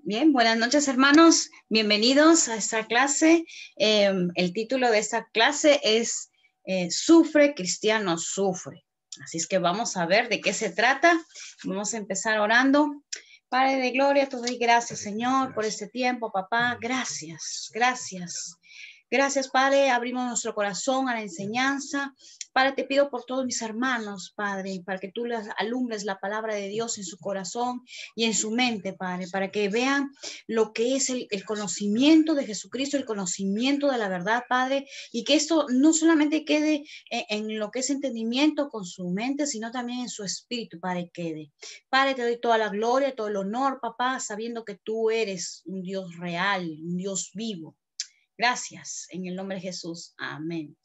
Bien, buenas noches, hermanos. Bienvenidos a esta clase. El título de esta clase es Sufre, cristiano, sufre. Así es que vamos a ver de qué se trata. Vamos a empezar orando. Padre de gloria, te doy gracias, Señor, por este tiempo, papá. Gracias, gracias. Gracias, Padre. Abrimos nuestro corazón a la enseñanza. Padre, te pido por todos mis hermanos, Padre, para que tú les alumbres la palabra de Dios en su corazón y en su mente, Padre, para que vean lo que es el conocimiento de Jesucristo, el conocimiento de la verdad, Padre, y que esto no solamente quede en lo que es entendimiento con su mente, sino también en su espíritu, Padre, quede. Padre, te doy toda la gloria, todo el honor, papá, sabiendo que tú eres un Dios real, un Dios vivo. Gracias, en el nombre de Jesús. Amén.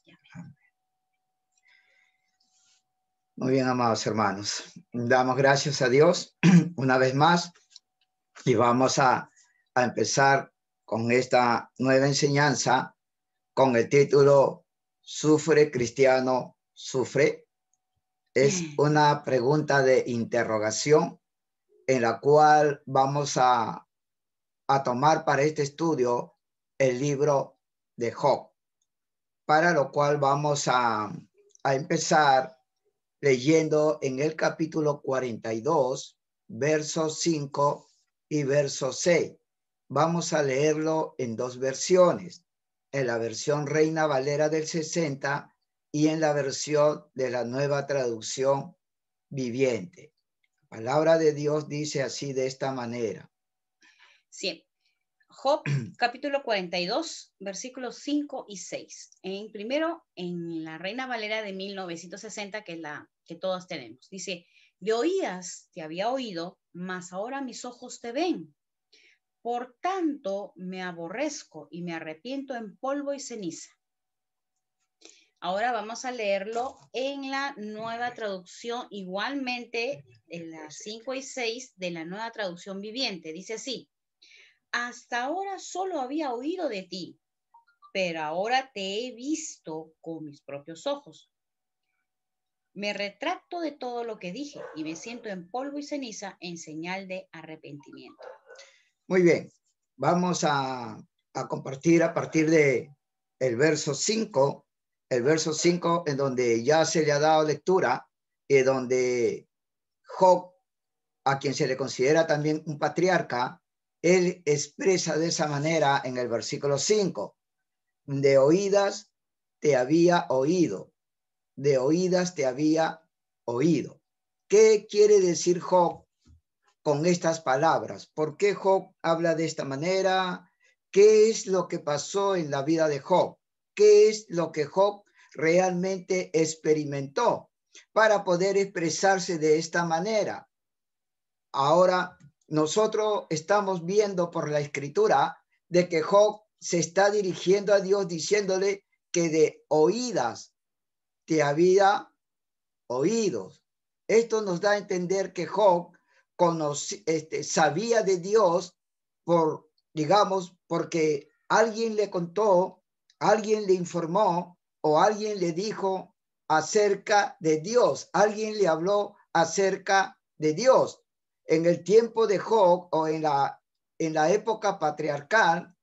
Muy bien, amados hermanos. Damos gracias a Dios una vez más y vamos a empezar con esta nueva enseñanza con el título ¿Sufre, cristiano, sufre? Es una pregunta de interrogación en la cual vamos a tomar para este estudio el libro de Job, para lo cual vamos a empezar leyendo en el capítulo 42, versos 5 y verso 6. Vamos a leerlo en dos versiones, en la versión Reina Valera del 60 y en la versión de la Nueva Traducción Viviente. La palabra de Dios dice así, de esta manera. Sí. Job, capítulo 42, versículos 5 y 6. Primero, en la Reina Valera de 1960, que es la que todos tenemos. Dice, de oídas te había oído, mas ahora mis ojos te ven. Por tanto, me aborrezco y me arrepiento en polvo y ceniza. Ahora vamos a leerlo en la Nueva Traducción, igualmente en las 5 y 6 de la Nueva Traducción Viviente. Dice así. Hasta ahora solo había oído de ti, pero ahora te he visto con mis propios ojos. Me retracto de todo lo que dije y me siento en polvo y ceniza en señal de arrepentimiento. Muy bien, vamos a compartir a partir de el verso 5, en donde ya se le ha dado lectura y donde Job, a quien se le considera también un patriarca, él expresa de esa manera en el versículo 5, de oídas te había oído, de oídas te había oído. ¿Qué quiere decir Job con estas palabras? ¿Por qué Job habla de esta manera? ¿Qué es lo que pasó en la vida de Job? ¿Qué es lo que Job realmente experimentó para poder expresarse de esta manera? Ahora, nosotros estamos viendo por la escritura de que Job se está dirigiendo a Dios diciéndole que de oídas te había oído. Esto nos da a entender que Job sabía de Dios porque alguien le contó, alguien le informó o alguien le dijo acerca de Dios, alguien le habló acerca de Dios. En el tiempo de Job o en la época patriarcal,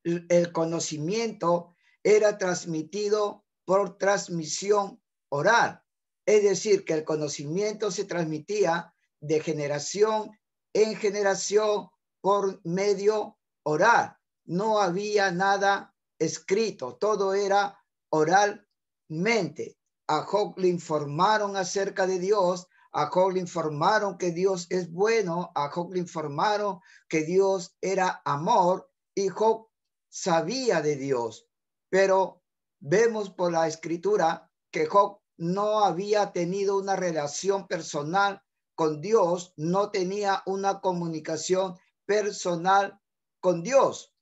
el conocimiento era transmitido por transmisión oral. Es decir, que el conocimiento se transmitía de generación en generación por medio oral. No había nada escrito, todo era oralmente. A Job le informaron acerca de Dios, a Job le informaron que Dios es bueno, a Job le informaron que Dios era amor y Job sabía de Dios. Pero vemos por la escritura que Job no había tenido una relación personal con Dios, no tenía una comunicación personal con Dios.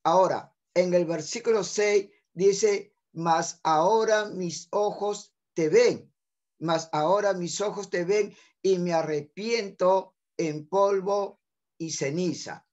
Ahora, en el versículo 6 dice, mas ahora mis ojos te ven, mas ahora mis ojos te ven y me arrepiento en polvo y ceniza.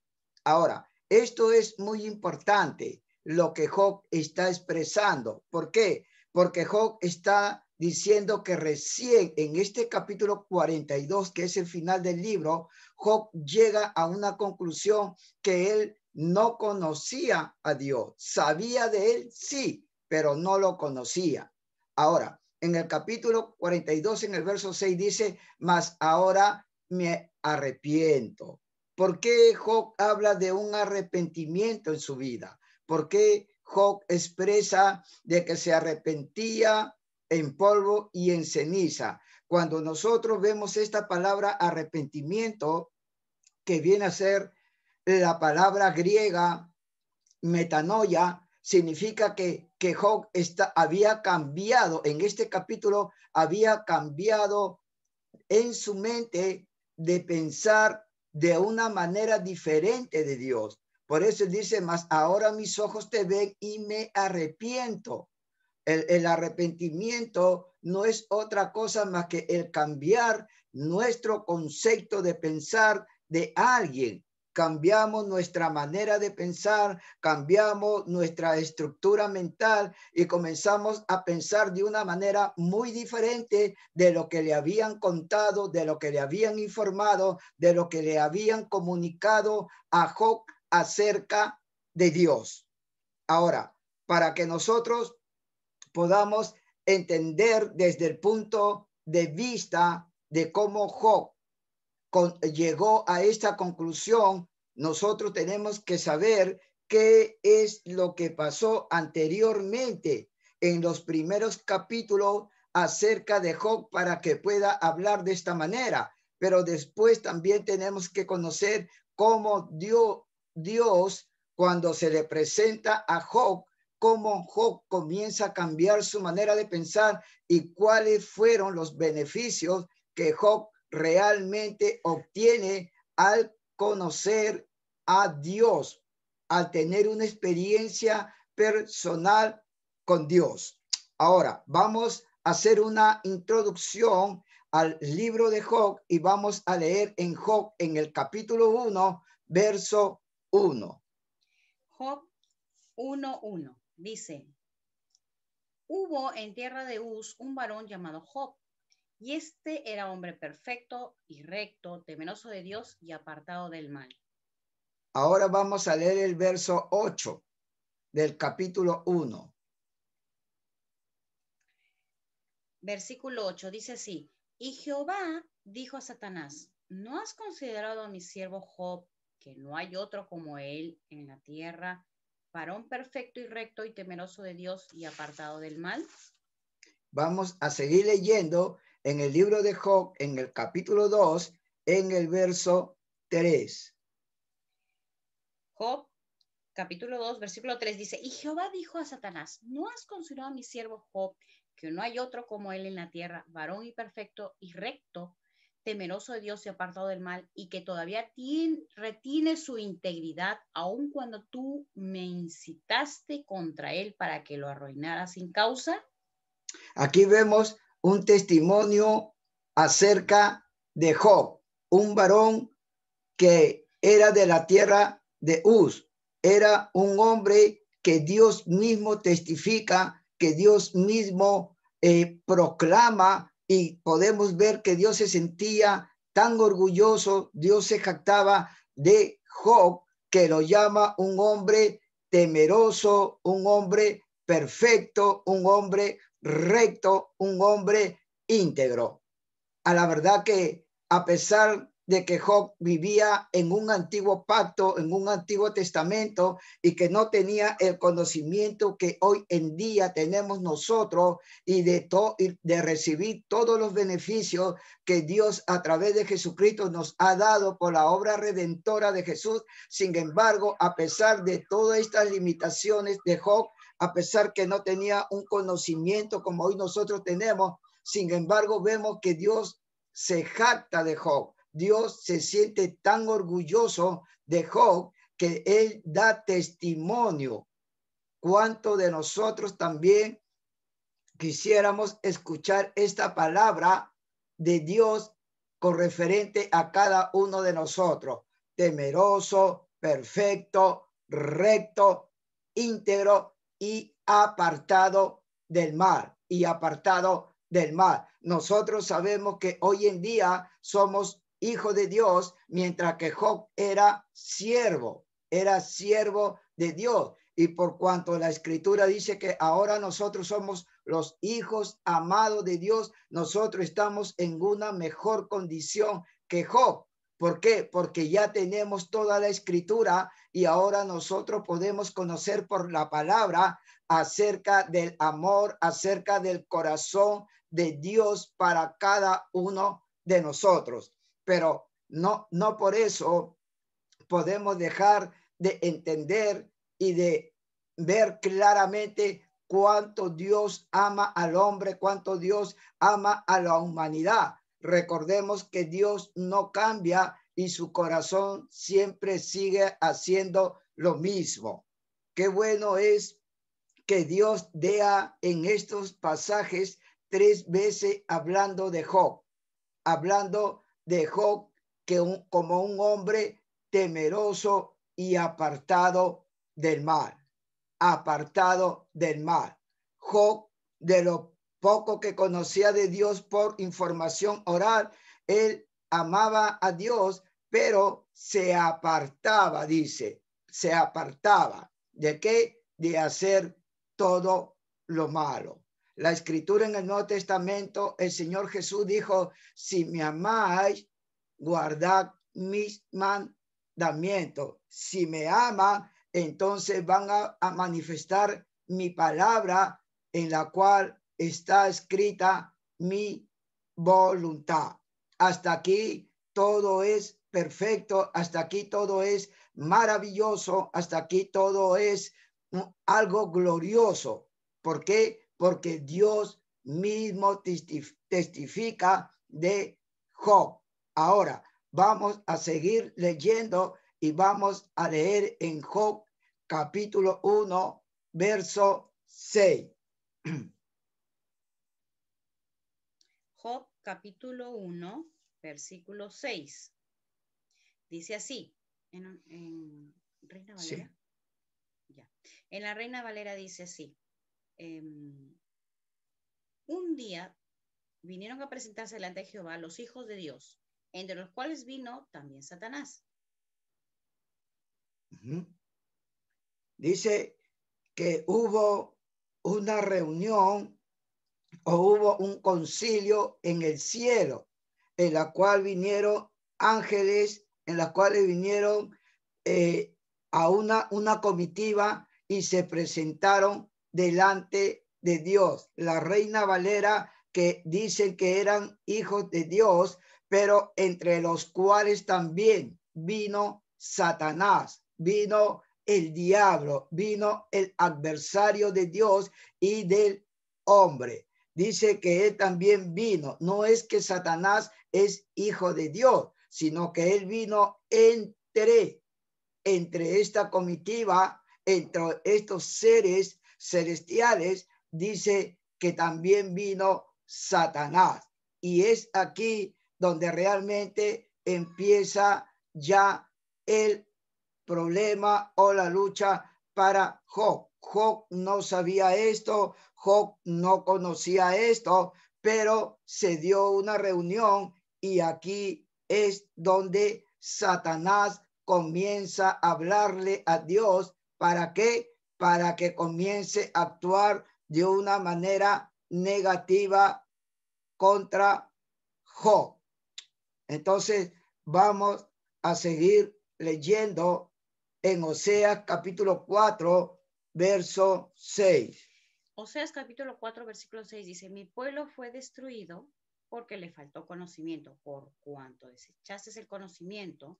Ahora, esto es muy importante, lo que Job está expresando. ¿Por qué? Porque Job está diciendo que recién en este capítulo 42, que es el final del libro, Job llega a una conclusión que él no conocía a Dios. Sabía de él, sí, pero no lo conocía. Ahora, en el capítulo 42, en el verso 6 dice, mas ahora me arrepiento. ¿Por qué Job habla de un arrepentimiento en su vida? ¿Por qué Job expresa de que se arrepentía en polvo y en ceniza? Cuando nosotros vemos esta palabra arrepentimiento, que viene a ser la palabra griega metanoia, significa que Job había cambiado, en este capítulo había cambiado en su mente de pensar de una manera diferente de Dios. Por eso dice, mas ahora mis ojos te ven y me arrepiento. El arrepentimiento no es otra cosa más que el cambiar nuestro concepto de pensar de alguien. Cambiamos nuestra manera de pensar, cambiamos nuestra estructura mental y comenzamos a pensar de una manera muy diferente de lo que le habían contado, de lo que le habían informado, de lo que le habían comunicado a Job acerca de Dios. Ahora, para que nosotros podamos entender desde el punto de vista de cómo Job llegó a esta conclusión, nosotros tenemos que saber qué es lo que pasó anteriormente en los primeros capítulos acerca de Job para que pueda hablar de esta manera. Pero después también tenemos que conocer cómo Dios, cuando se le presenta a Job, cómo Job comienza a cambiar su manera de pensar y cuáles fueron los beneficios que Job realmente obtiene al conocer a Dios, al tener una experiencia personal con Dios. Ahora, vamos a hacer una introducción al libro de Job y vamos a leer en Job en el capítulo 1, verso 1. Job 1:1 dice, hubo en tierra de Uz un varón llamado Job, y este era hombre perfecto y recto, temeroso de Dios y apartado del mal. Ahora vamos a leer el verso 8 del capítulo 1. Versículo 8 dice así, y Jehová dijo a Satanás, ¿no has considerado a mi siervo Job, que no hay otro como él en la tierra, varón perfecto y recto y temeroso de Dios y apartado del mal? Vamos a seguir leyendo en el libro de Job, en el capítulo 2, en el verso 3. Job, capítulo 2, versículo 3 dice, y Jehová dijo a Satanás, ¿no has considerado a mi siervo Job, que no hay otro como él en la tierra, varón y perfecto y recto, temeroso de Dios y apartado del mal, y que todavía retiene su integridad, aun cuando tú me incitaste contra él para que lo arruinara sin causa? Aquí vemos un testimonio acerca de Job, un varón que era de la tierra de Uz. Era un hombre que Dios mismo testifica, que Dios mismo proclama, y podemos ver que Dios se sentía tan orgulloso, Dios se jactaba de Job, que lo llama un hombre temeroso, un hombre perfecto, un hombre recto, un hombre íntegro. A la verdad que a pesar de que Job vivía en un antiguo pacto, en un antiguo testamento, y que no tenía el conocimiento que hoy en día tenemos nosotros, y de recibir todos los beneficios que Dios a través de Jesucristo nos ha dado por la obra redentora de Jesús. Sin embargo, a pesar de todas estas limitaciones de Job, a pesar que no tenía un conocimiento como hoy nosotros tenemos, sin embargo, vemos que Dios se jacta de Job. Dios se siente tan orgulloso de Job que él da testimonio. ¿Cuánto de nosotros también quisiéramos escuchar esta palabra de Dios con referente a cada uno de nosotros? Temeroso, perfecto, recto, íntegro y apartado del mal y apartado del mal. Nosotros sabemos que hoy en día somos hijos de Dios, mientras que Job era siervo de Dios. Y por cuanto la escritura dice que ahora nosotros somos los hijos amados de Dios, nosotros estamos en una mejor condición que Job. ¿Por qué? Porque ya tenemos toda la escritura y ahora nosotros podemos conocer por la palabra acerca del amor, acerca del corazón de Dios para cada uno de nosotros. Pero no por eso podemos dejar de entender y de ver claramente cuánto Dios ama al hombre, cuánto Dios ama a la humanidad. Recordemos que Dios no cambia y su corazón siempre sigue haciendo lo mismo. Qué bueno es que Dios vea en estos pasajes 3 veces hablando de Job que como un hombre temeroso y apartado del mal. Job, de lo poco que conocía de Dios por información oral, él amaba a Dios, pero se apartaba, dice, se apartaba. ¿De qué? De hacer todo lo malo. La escritura en el Nuevo Testamento, el Señor Jesús dijo, si me amáis, guardad mis mandamientos. Si me aman, entonces van a manifestar mi palabra en la cual está escrita mi voluntad. Hasta aquí todo es perfecto, hasta aquí todo es maravilloso, hasta aquí todo es algo glorioso. ¿Por qué? Porque Dios mismo testifica de Job. Ahora vamos a seguir leyendo y vamos a leer en Job capítulo 1, verso 6. Job capítulo 1, versículo 6. Dice así, en Reina Valera. Sí. Ya. En la Reina Valera dice así. Un día vinieron a presentarse delante de Jehová los hijos de Dios, entre los cuales vino también Satanás. Dice que hubo una reunión o hubo un concilio en el cielo, en la cual vinieron ángeles, en la cuales vinieron a una comitiva y se presentaron delante de Dios. La Reina Valera, que dicen que eran hijos de Dios, pero entre los cuales también vino Satanás, vino el diablo, vino el adversario de Dios y del hombre. Dice que él también vino. No es que Satanás es hijo de Dios, sino que él vino entre esta comitiva, entre estos seres celestiales, dice que también vino Satanás. Y es aquí donde realmente empieza ya el problema o la lucha para Job. Job no sabía esto, Job no conocía esto, pero se dio una reunión y aquí es donde Satanás comienza a hablarle a Dios. ¿Para qué? Para que comience a actuar de una manera negativa contra Job. Entonces vamos a seguir leyendo en Oseas capítulo 4, verso 6. Oseas capítulo 4, versículo 6 dice, mi pueblo fue destruido porque le faltó conocimiento. Por cuanto desechaste el conocimiento,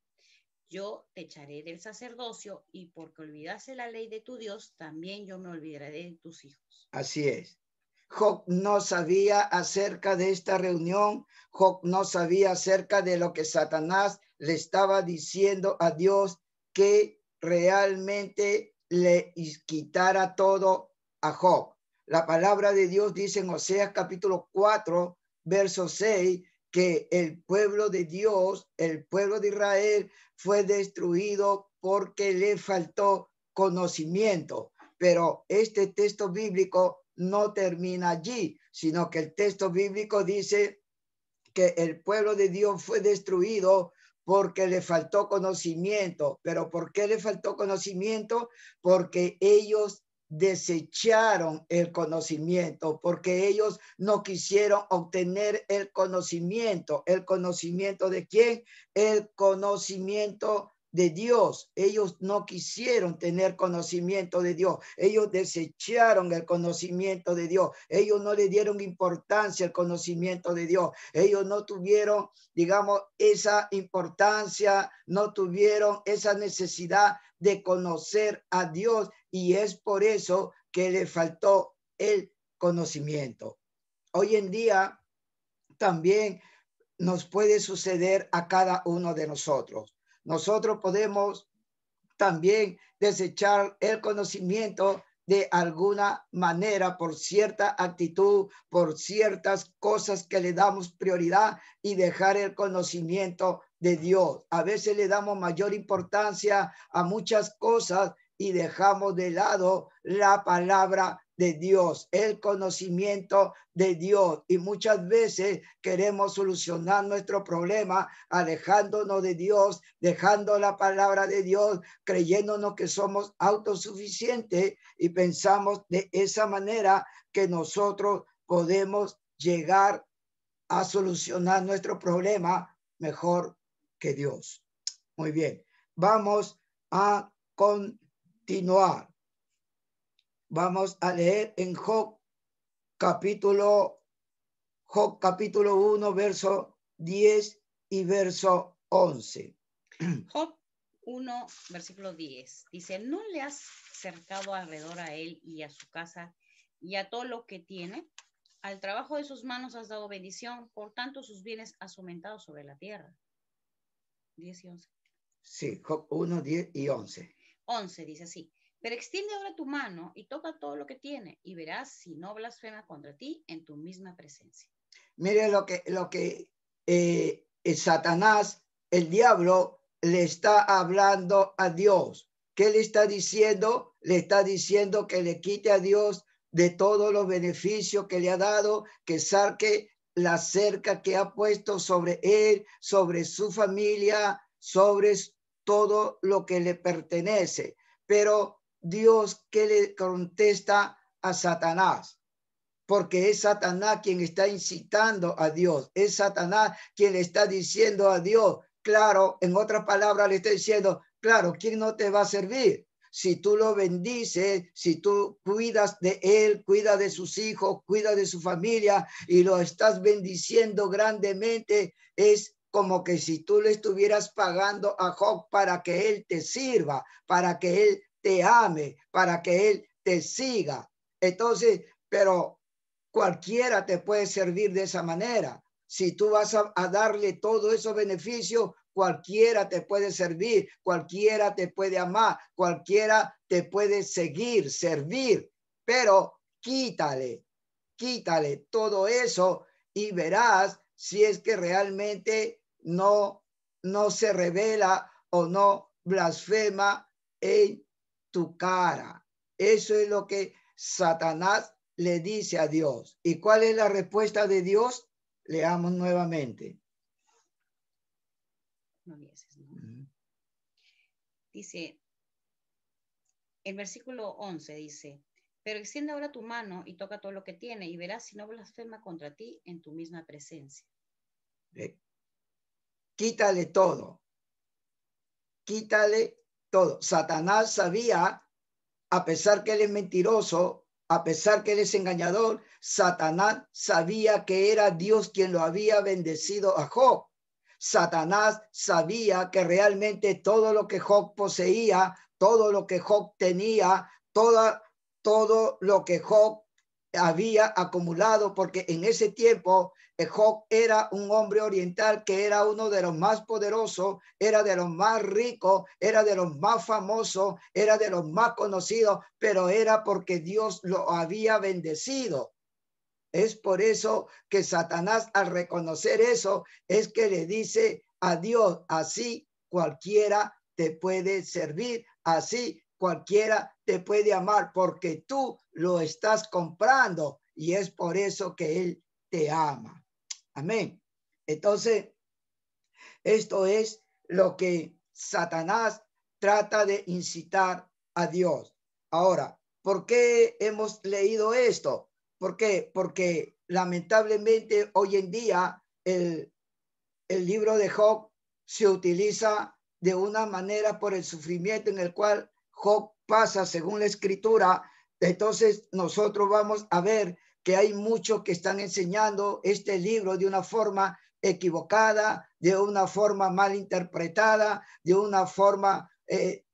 yo te echaré del sacerdocio, y porque olvidase la ley de tu Dios, también yo me olvidaré de tus hijos. Así es. Job no sabía acerca de esta reunión. Job no sabía acerca de lo que Satanás le estaba diciendo a Dios, que realmente le quitara todo a Job. La palabra de Dios dice en Oseas capítulo 4, verso 6, que el pueblo de Dios, el pueblo de Israel, fue destruido porque le faltó conocimiento. Pero este texto bíblico no termina allí, sino que el texto bíblico dice que el pueblo de Dios fue destruido porque le faltó conocimiento. ¿Pero por qué le faltó conocimiento? Porque ellos desecharon el conocimiento, porque ellos no quisieron obtener el conocimiento. ¿El conocimiento de quién? El conocimiento de Dios. Ellos no quisieron tener conocimiento de Dios. Ellos desecharon el conocimiento de Dios. Ellos no le dieron importancia al conocimiento de Dios. Ellos no tuvieron, digamos, esa importancia, no tuvieron esa necesidad de conocer a Dios, y es por eso que le faltó el conocimiento. Hoy en día también nos puede suceder a cada uno de nosotros. Nosotros podemos también desechar el conocimiento de alguna manera por cierta actitud, por ciertas cosas que le damos prioridad, y dejar el conocimiento de Dios. A veces le damos mayor importancia a muchas cosas y dejamos de lado la palabra de Dios, el conocimiento de Dios. Y muchas veces queremos solucionar nuestro problema alejándonos de Dios, dejando la palabra de Dios, creyéndonos que somos autosuficientes, y pensamos de esa manera que nosotros podemos llegar a solucionar nuestro problema mejor que Dios. Muy bien, vamos a continuar. Vamos a leer en Job capítulo 1, verso 10 y verso 11. Job 1, versículo 10. Dice, ¿no le has cercado alrededor a él y a su casa y a todo lo que tiene? Al trabajo de sus manos has dado bendición, por tanto sus bienes has aumentado sobre la tierra. 10 y 11. Sí, Job 1, 10 y 11. 11 dice así, pero extiende ahora tu mano y toca todo lo que tiene, y verás si no blasfema contra ti en tu misma presencia. Mire lo que Satanás, el diablo, le está hablando a Dios. ¿Qué le está diciendo? Le está diciendo que le quite a Dios de todos los beneficios que le ha dado, que saque la cerca que ha puesto sobre él, sobre su familia, sobre todo lo que le pertenece. Pero Dios, ¿qué le contesta a Satanás? Porque es Satanás quien está incitando a Dios, es Satanás quien le está diciendo a Dios, claro, en otras palabras le está diciendo, claro, ¿quién no te va a servir? Si tú lo bendices, si tú cuidas de él, cuida de sus hijos, cuida de su familia y lo estás bendiciendo grandemente, es como que si tú le estuvieras pagando a Job para que él te sirva, para que él te ame, para que él te siga. Entonces, pero cualquiera te puede servir de esa manera. Si tú vas a darle todos esos beneficios, cualquiera te puede servir, cualquiera te puede amar, cualquiera te puede seguir, servir, pero quítale todo eso y verás si es que realmente no se revela o no blasfema en tu cara. Eso es lo que Satanás le dice a Dios. ¿Y cuál es la respuesta de Dios? Leamos nuevamente. No. Dice, el versículo 11 dice, pero extiende ahora tu mano y toca todo lo que tiene, y verás si no blasfema contra ti en tu misma presencia. Quítale todo. Quítale todo. Satanás sabía, a pesar que él es mentiroso, a pesar que él es engañador, Satanás sabía que era Dios quien lo había bendecido a Job. Satanás sabía que realmente todo lo que Job poseía, todo lo que Job tenía, todo lo que Job había acumulado, porque en ese tiempo Job era un hombre oriental que era uno de los más poderosos, era de los más ricos, era de los más famosos, era de los más conocidos, pero era porque Dios lo había bendecido. Es por eso que Satanás, al reconocer eso, es que le dice a Dios, así cualquiera te puede servir, así cualquiera te puede amar, porque tú lo estás comprando. y es por eso que Él te ama. Amén. Entonces, esto es lo que Satanás trata de incitar a Dios. Ahora, ¿por qué hemos leído esto? ¿Por qué? Porque lamentablemente hoy en día el libro de Job se utiliza de una manera por el sufrimiento en el cual Job pasa según la escritura. Entonces nosotros vamos a ver que hay muchos que están enseñando este libro de una forma equivocada, de una forma mal interpretada, de una forma,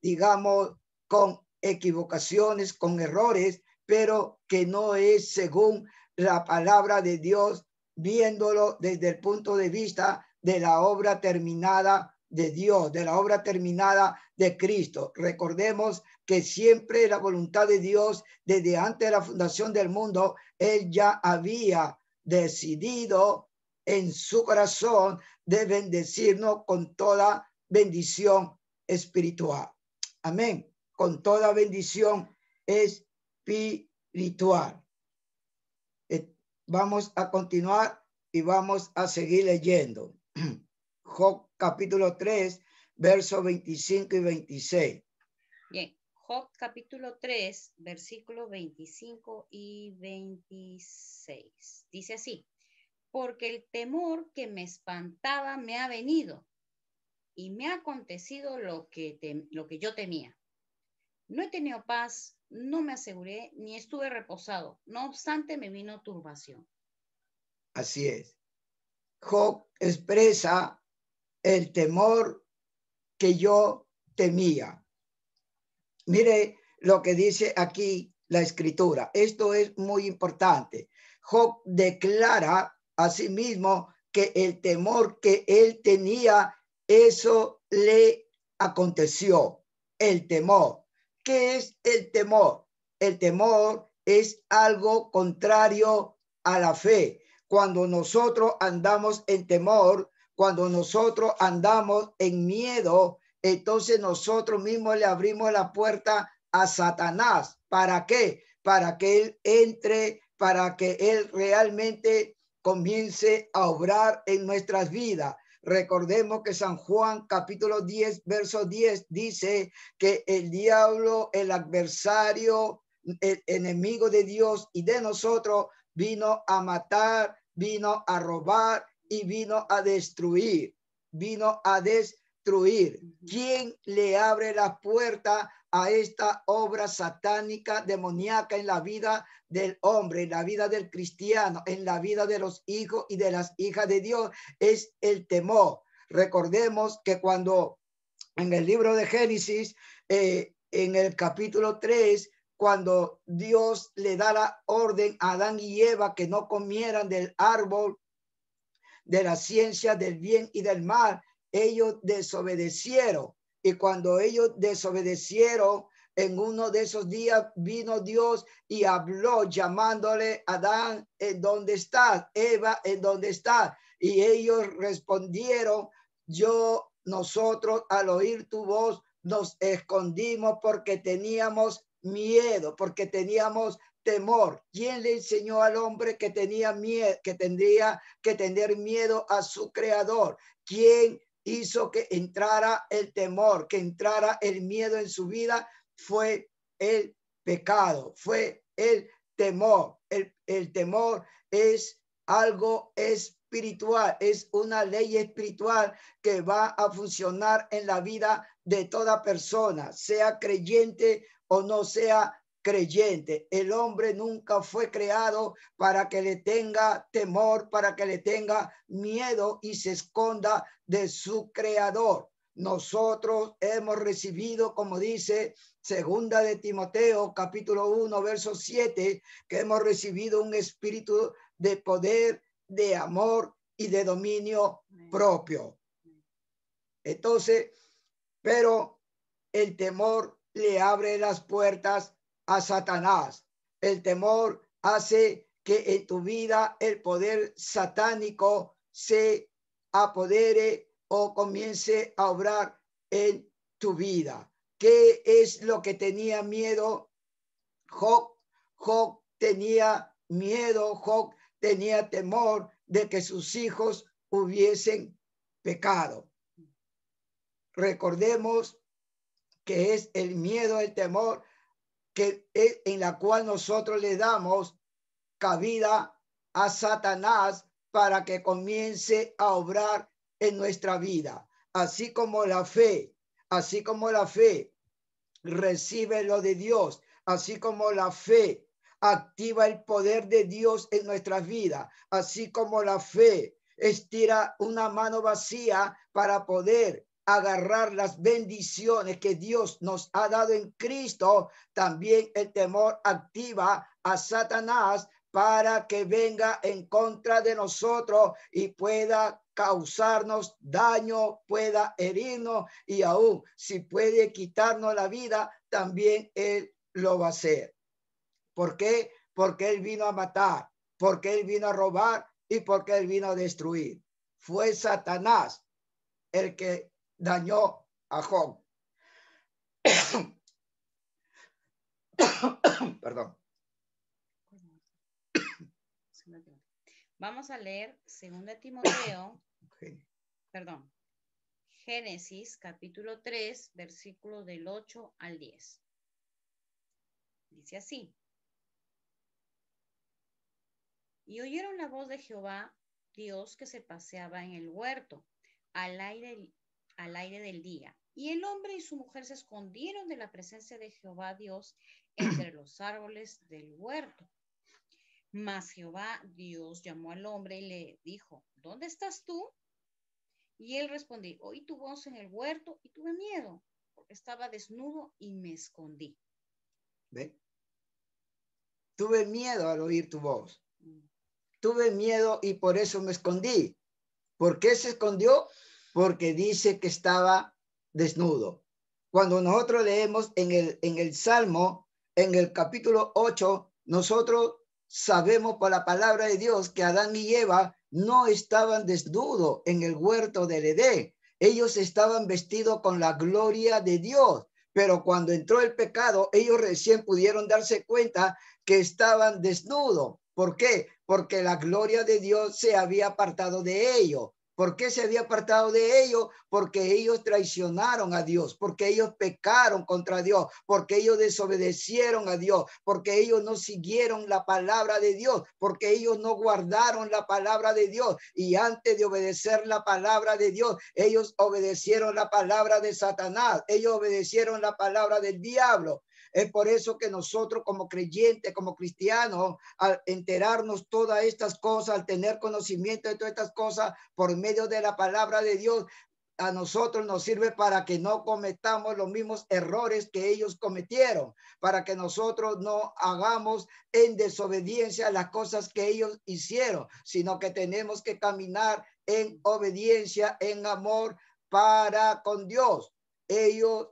digamos, con equivocaciones, con errores, pero que no es según la palabra de Dios, viéndolo desde el punto de vista de la obra terminada de Dios, de la obra terminada de Cristo. Recordemos que siempre la voluntad de Dios, desde antes de la fundación del mundo, Él ya había decidido en su corazón de bendecirnos con toda bendición espiritual. Amén. Con toda bendición espiritual. Vamos a continuar y vamos a seguir leyendo. Job capítulo 3, versos 25 y 26. Bien, Job capítulo 3, versículos 25 y 26. Dice así: porque el temor que me espantaba me ha venido y me ha acontecido lo que yo temía. No he tenido paz, no me aseguré, ni estuve reposado. No obstante, me vino turbación. Así es. Job expresa el temor que yo temía. Mire lo que dice aquí la escritura. Esto es muy importante. Job declara a sí mismo que el temor que él tenía, eso le aconteció. El temor. ¿Qué es el temor? El temor es algo contrario a la fe. Cuando nosotros andamos en temor, cuando nosotros andamos en miedo, entonces nosotros mismos le abrimos la puerta a Satanás. ¿Para qué? Para que él entre, para que él realmente comience a obrar en nuestras vidas. Recordemos que San Juan capítulo 10, verso 10 dice que el diablo, el adversario, el enemigo de Dios y de nosotros, vino a matar, vino a robar y vino a destruir. Vino a destruir. ¿Quién le abre la puerta a esta obra satánica, demoníaca en la vida del hombre, en la vida del cristiano, en la vida de los hijos y de las hijas de Dios? Es el temor. Recordemos que cuando en el libro de Génesis, en el capítulo 3, cuando Dios le da la orden a Adán y Eva que no comieran del árbol de la ciencia del bien y del mal, ellos desobedecieron. Y cuando ellos desobedecieron, en uno de esos días vino Dios y habló llamándole: Adán, ¿en dónde estás? Eva, ¿en dónde estás? Y ellos respondieron: nosotros al oír tu voz nos escondimos porque teníamos miedo, porque teníamos temor. ¿Quién le enseñó al hombre que tenía miedo, que tendría que tener miedo a su creador? ¿Quién hizo que entrara el temor, que entrara el miedo en su vida? Fue el pecado, fue el temor. El temor es algo espiritual, es una ley espiritual que va a funcionar en la vida de toda persona, sea creyente o no sea creyente. El hombre nunca fue creado para que le tenga temor, para que le tenga miedo y se esconda de su creador. Nosotros hemos recibido, como dice segunda de Timoteo, capítulo 1, verso 7, que hemos recibido un espíritu de poder, de amor y de dominio propio. Entonces, pero el temor le abre las puertas a Satanás. El temor hace que en tu vida el poder satánico se apodere o comience a obrar en tu vida. ¿Qué es lo que tenía miedo Job? Job tenía miedo, Job tenía temor de que sus hijos hubiesen pecado. Recordemos que es el miedo, el temor que es en la cual nosotros le damos cabida a Satanás para que comience a obrar en nuestra vida. Así como la fe recibe lo de Dios, así como la fe activa el poder de Dios en nuestras vidas, así como la fe estira una mano vacía para poder agarrar las bendiciones que Dios nos ha dado en Cristo, también el temor activa a Satanás para que venga en contra de nosotros y pueda causarnos daño, pueda herirnos y aún si puede quitarnos la vida, también él lo va a hacer. ¿Por qué? Porque él vino a matar, porque él vino a robar y porque él vino a destruir. Fue Satanás el que dañó a Job. Perdón. Vamos a leer 2 Timoteo, perdón, Génesis capítulo 3, versículos del 8 al 10. Dice así: y oyeron la voz de Jehová, Dios, que se paseaba en el huerto al aire del día. Y el hombre y su mujer se escondieron de la presencia de Jehová Dios entre los árboles del huerto. Mas Jehová Dios llamó al hombre y le dijo: ¿dónde estás tú? Y él respondió: oí tu voz en el huerto y tuve miedo, porque estaba desnudo y me escondí. ¿Ve? Tuve miedo al oír tu voz. Tuve miedo y por eso me escondí. ¿Por qué se escondió? Porque dice que estaba desnudo. Cuando nosotros leemos en el Salmo, en el capítulo 8, nosotros sabemos por la palabra de Dios que Adán y Eva no estaban desnudos en el huerto del Edén. Ellos estaban vestidos con la gloria de Dios. Pero cuando entró el pecado, ellos recién pudieron darse cuenta que estaban desnudos. ¿Por qué? Porque la gloria de Dios se había apartado de ellos. ¿Por qué se había apartado de ellos? Porque ellos traicionaron a Dios, porque ellos pecaron contra Dios, porque ellos desobedecieron a Dios, porque ellos no siguieron la palabra de Dios, porque ellos no guardaron la palabra de Dios. Y antes de obedecer la palabra de Dios, ellos obedecieron la palabra de Satanás, ellos obedecieron la palabra del diablo. Es por eso que nosotros como creyentes, como cristianos, al enterarnos todas estas cosas, al tener conocimiento de todas estas cosas por medio de la palabra de Dios, a nosotros nos sirve para que no cometamos los mismos errores que ellos cometieron, para que nosotros no hagamos en desobediencia las cosas que ellos hicieron, sino que tenemos que caminar en obediencia, en amor para con Dios. Ellos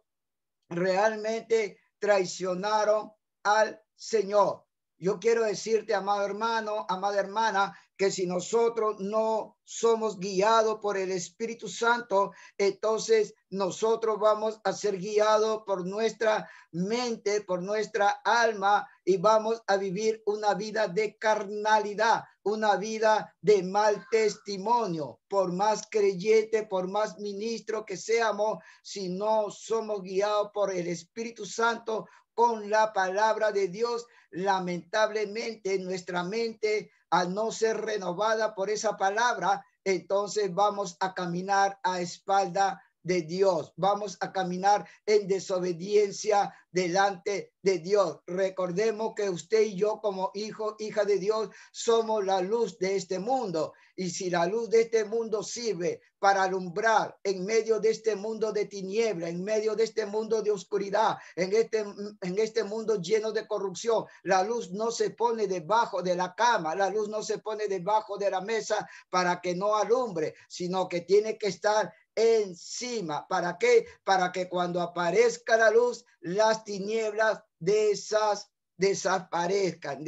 realmente traicionaron al Señor. Yo quiero decirte, amado hermano, amada hermana, que si nosotros no somos guiados por el Espíritu Santo, entonces nosotros vamos a ser guiados por nuestra mente, por nuestra alma, y vamos a vivir una vida de carnalidad, una vida de mal testimonio. Por más creyente, por más ministro que seamos, si no somos guiados por el Espíritu Santo con la palabra de Dios, lamentablemente nuestra mente, al no ser renovada por esa palabra, entonces vamos a caminar a espalda de Dios, vamos a caminar en desobediencia delante de Dios. Recordemos que usted y yo, como hijo, hija de Dios, somos la luz de este mundo, y si la luz de este mundo sirve para alumbrar en medio de este mundo de tiniebla, en medio de este mundo de oscuridad, en este mundo lleno de corrupción, la luz no se pone debajo de la cama, la luz no se pone debajo de la mesa para que no alumbre, sino que tiene que estar encima. ¿Para qué? Para que cuando aparezca la luz, las tinieblas desaparezcan,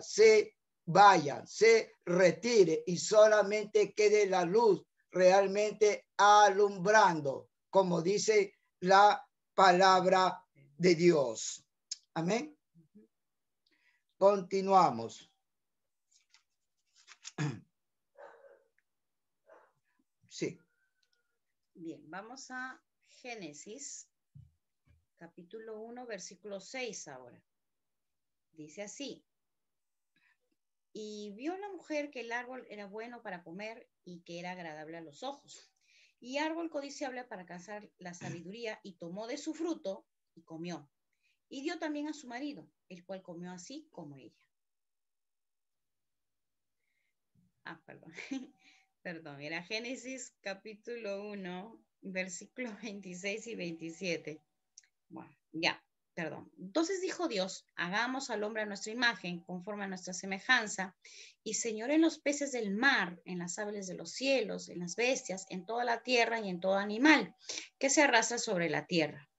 se vayan, se retire y solamente quede la luz realmente alumbrando, como dice la palabra de Dios. Amén. continuamos. Sí. Bien, vamos a Génesis, capítulo 1, versículo 6 ahora. Dice así: y vio la mujer que el árbol era bueno para comer y que era agradable a los ojos, y árbol codiciable para alcanzar la sabiduría, y tomó de su fruto y comió, y dio también a su marido, el cual comió así como ella. Perdón. Perdón, era Génesis capítulo 1, versículos 26 y 27. Bueno, ya, perdón. Entonces dijo Dios: hagamos al hombre a nuestra imagen, conforme a nuestra semejanza, y señore en los peces del mar, en las aves de los cielos, en las bestias, en toda la tierra y en todo animal que se arrastra sobre la tierra.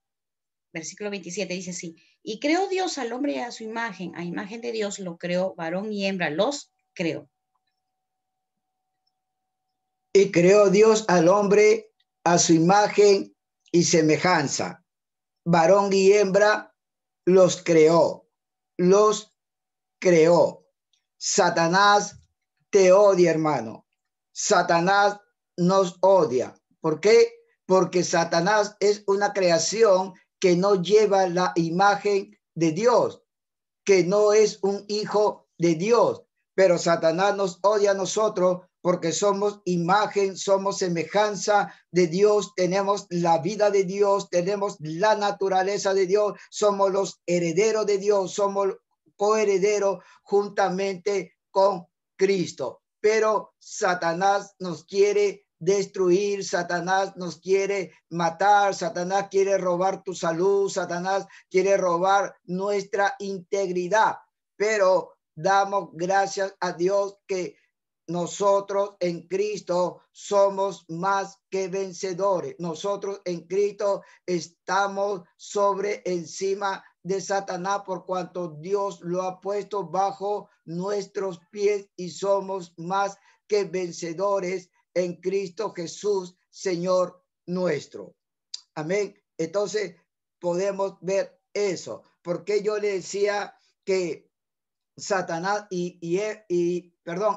Versículo 27 dice así: y creó Dios al hombre a su imagen, a imagen de Dios lo creó, varón y hembra los creó. Y creó Dios al hombre a su imagen y semejanza. Varón y hembra los creó. Los creó. Satanás te odia, hermano. Satanás nos odia. ¿Por qué? Porque Satanás es una creación que no lleva la imagen de Dios, que no es un hijo de Dios. Pero Satanás nos odia a nosotros porque somos imagen, somos semejanza de Dios, tenemos la vida de Dios, tenemos la naturaleza de Dios, somos los herederos de Dios, somos coherederos juntamente con Cristo. Pero Satanás nos quiere destruir, Satanás nos quiere matar, Satanás quiere robar tu salud, Satanás quiere robar nuestra integridad. Pero damos gracias a Dios que nosotros en Cristo somos más que vencedores. Nosotros en Cristo estamos sobre encima de Satanás por cuanto Dios lo ha puesto bajo nuestros pies y somos más que vencedores en Cristo Jesús, Señor nuestro. Amén. Entonces podemos ver eso. Porque yo le decía que Satanás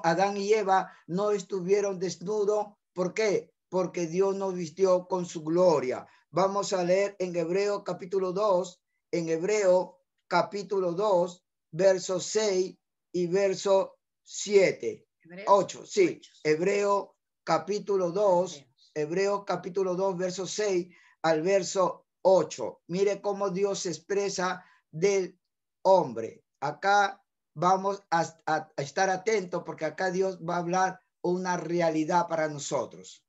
Adán y Eva no estuvieron desnudos. ¿Por qué? Porque Dios nos vistió con su gloria. Vamos a leer en Hebreo capítulo 2, en Hebreo capítulo 2, verso 6 y verso 7. 8, sí. Hebreo capítulo 2, Hebreo capítulo 2, verso 6 al verso 8. Mire cómo Dios se expresa del hombre. Acá vamos a estar atentos porque acá Dios va a hablar una realidad para nosotros.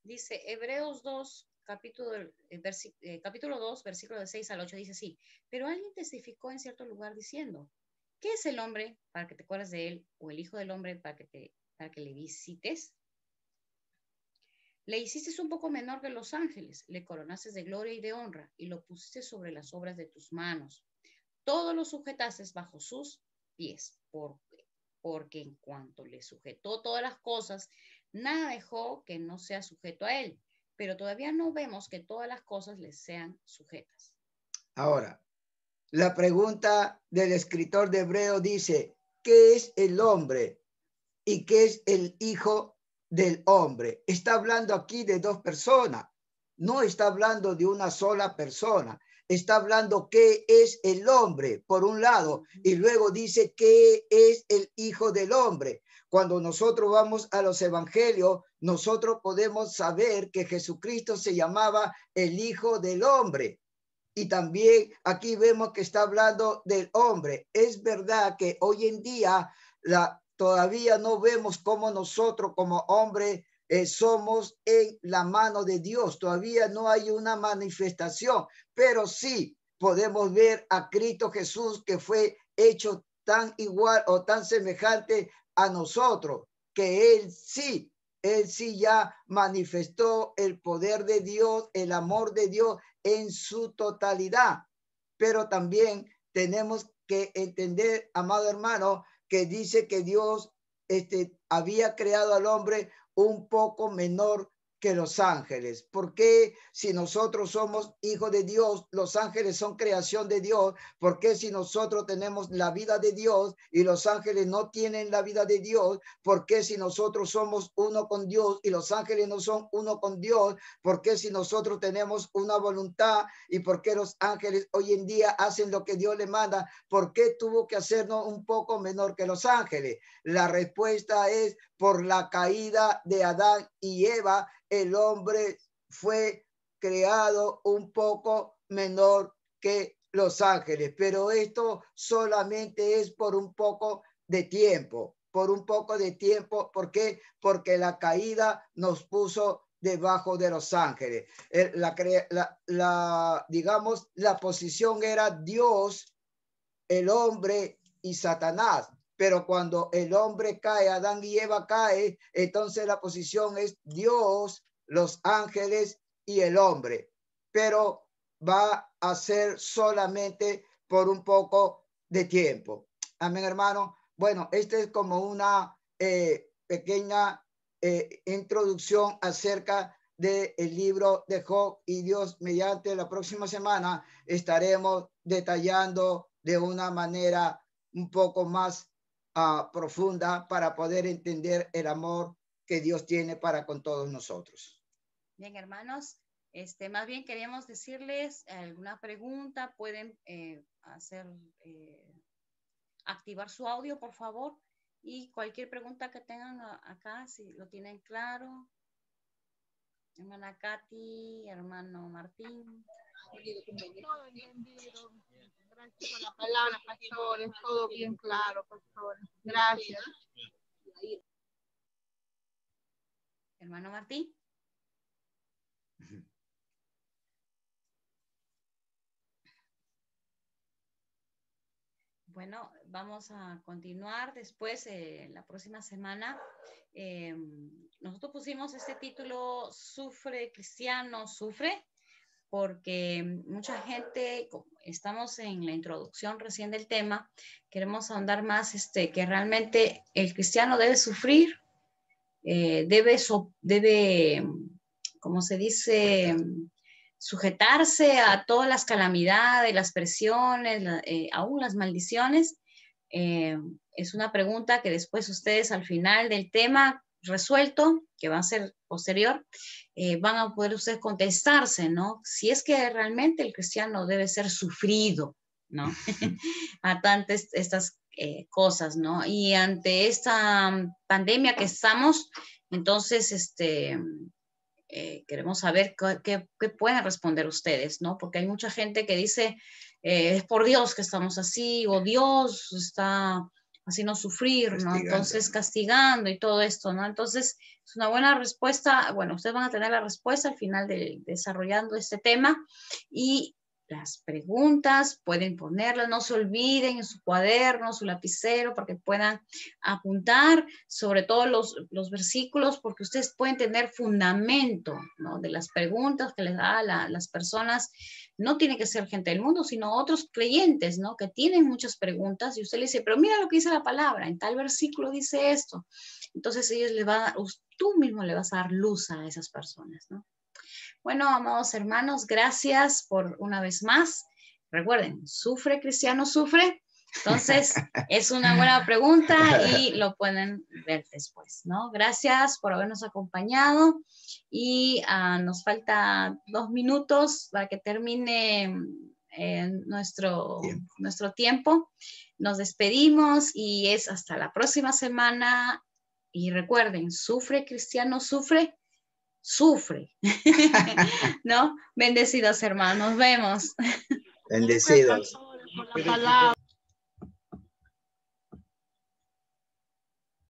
Dice Hebreos 2, capítulo 2, versículo de 6 al 8, dice así: pero alguien testificó en cierto lugar diciendo: ¿qué es el hombre para que te acuerdes de él? ¿O el hijo del hombre para que le visites? Le hiciste un poco menor que los ángeles, le coronaste de gloria y de honra, y lo pusiste sobre las obras de tus manos. Todo lo sujetaste bajo sus pies, porque en cuanto le sujetó todas las cosas, nada dejó que no sea sujeto a él, pero todavía no vemos que todas las cosas le sean sujetas. Ahora, la pregunta del escritor de Hebreo dice: ¿qué es el hombre y qué es el hijo del hombre? Está hablando aquí de dos personas, no está hablando de una sola persona. Está hablando qué es el hombre, por un lado, y luego dice qué es el hijo del hombre. Cuando nosotros vamos a los evangelios, nosotros podemos saber que Jesucristo se llamaba el hijo del hombre. Y también aquí vemos que está hablando del hombre. Es verdad que hoy en día todavía no vemos cómo nosotros como hombres somos en la mano de Dios. Todavía no hay una manifestación, pero sí podemos ver a Cristo Jesús, que fue hecho tan igual o tan semejante a nosotros, que Él sí ya manifestó el poder de Dios, el amor de Dios en su totalidad. Pero también tenemos que entender, amado hermano, que dice que Dios había creado al hombre un poco menor que los ángeles? ¿Por qué si nosotros somos hijos de Dios, los ángeles son creación de Dios? ¿Por qué si nosotros tenemos la vida de Dios y los ángeles no tienen la vida de Dios? ¿Por qué si nosotros somos uno con Dios y los ángeles no son uno con Dios? ¿Por qué si nosotros tenemos una voluntad y por qué los ángeles hoy en día hacen lo que Dios le manda? ¿Por qué tuvo que hacernos un poco menor que los ángeles? La respuesta es por la caída de Adán y Eva. El hombre fue creado un poco menor que los ángeles, pero esto solamente es por un poco de tiempo, por un poco de tiempo. ¿Por qué? Porque la caída nos puso debajo de los ángeles. Digamos, la posición era Dios, el hombre y Satanás. Pero cuando el hombre cae, Adán y Eva cae, entonces la posición es Dios, los ángeles y el hombre. Pero va a ser solamente por un poco de tiempo. Amén, hermano. Bueno, esta es como una pequeña introducción acerca del libro de Job, y Dios mediante la próxima semana estaremos detallando de una manera un poco más profunda para poder entender el amor que Dios tiene para con todos nosotros. Bien, hermanos, más bien queríamos decirles alguna pregunta, pueden activar su audio, por favor, y cualquier pregunta que tengan acá, si lo tienen claro. Hermana Katy, hermano Martín. Todo entendido. Gracias por la palabra, pastores. Todo bien claro, pastores. Gracias. Hermano Martín. Bueno, vamos a continuar después, la próxima semana. Nosotros pusimos este título, Sufre, Cristiano, Sufre, porque mucha gente, estamos en la introducción recién del tema, queremos ahondar más que realmente el cristiano debe sufrir, debe, como se dice, sujetarse a todas las calamidades, las presiones, aún las maldiciones. Es una pregunta que después ustedes al final del tema resuelto, que va a ser posterior, van a poder ustedes contestarse, ¿no? Si es que realmente el cristiano debe ser sufrido, ¿no? A tantas estas cosas, ¿no? Y ante esta pandemia que estamos, entonces, queremos saber qué pueden responder ustedes, ¿no? Porque hay mucha gente que dice, es por Dios que estamos así, o Dios está haciendo sufrir, ¿no? Entonces, castigando y todo esto, ¿no? Entonces, es una buena respuesta. Bueno, ustedes van a tener la respuesta al final de desarrollando este tema, y las preguntas pueden ponerlas, no se olviden en su cuaderno, su lapicero, para que puedan apuntar sobre todo los versículos, porque ustedes pueden tener fundamento, ¿no? De las preguntas que les da las personas. No tiene que ser gente del mundo, sino otros creyentes, ¿no? Que tienen muchas preguntas, y usted le dice, pero mira lo que dice la palabra, en tal versículo dice esto. Entonces ellos tú mismo le vas a dar luz a esas personas, ¿no? Bueno, amados hermanos, gracias por una vez más. Recuerden, ¿sufre cristiano, sufre? Entonces, es una buena pregunta y lo pueden ver después, ¿no? Gracias por habernos acompañado, y nos falta 2 minutos para que termine nuestro tiempo. Nos despedimos y es hasta la próxima semana. Y recuerden, ¿sufre cristiano, sufre? Sufre. ¿No? Bendecidos hermanos, nos vemos. Bendecidos. Por la palabra.